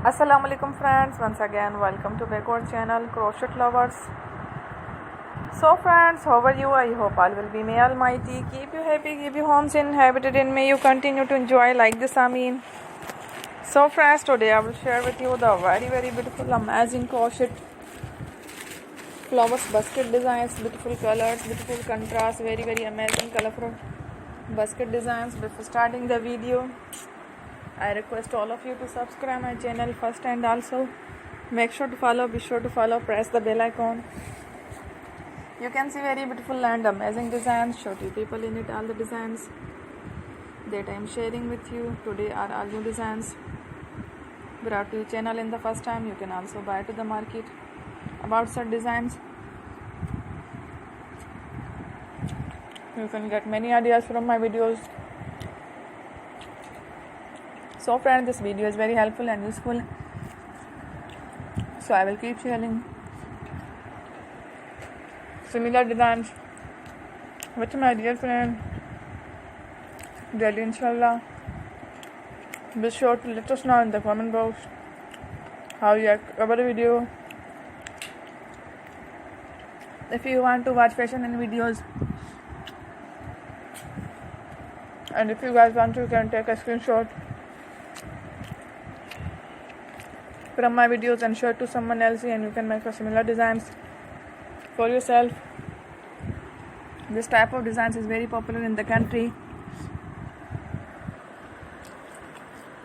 Assalamu alaikum friends, once again welcome to back our channel Crochet Lovers. So friends, how are you? I hope all will be may almighty keep you happy, keep you homes inhabited, and may you continue to enjoy like this. Ameen. So friends, today I will share with you the very beautiful amazing crochet flowers basket designs, beautiful colors, beautiful contrast, very amazing colorful basket designs. Before starting the video, I request all of you to subscribe my channel first, and also be sure to follow, press the bell icon. You can see very beautiful and amazing designs, show you people in it, all the designs that I am sharing with you today are all new designs brought to your channel in the first time. You can also buy to the market about such designs. You can get many ideas from my videos. So friends, this video is very helpful and useful, so I will keep sharing similar designs with my dear friend daily, inshallah. Be sure to let us know in the comment box how you cover the video. If you want to watch fashion and videos, and if you guys want to, you can take a screenshot from my videos and share to someone else, and you can make a similar designs for yourself. This type of designs is very popular in the country,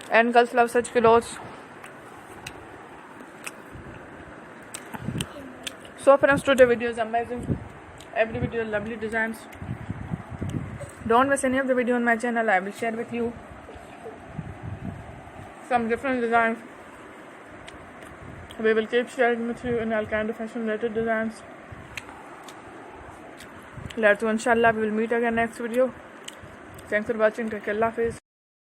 and girls love such clothes. So friends, today video is amazing. Every video lovely designs. Don't miss any of the video on my channel. I will share with you some different designs. We will keep sharing with you in all kind of fashion related designs. Let's go, inshallah. We will meet again next video. Thanks for watching. Take care. Allah Hafiz.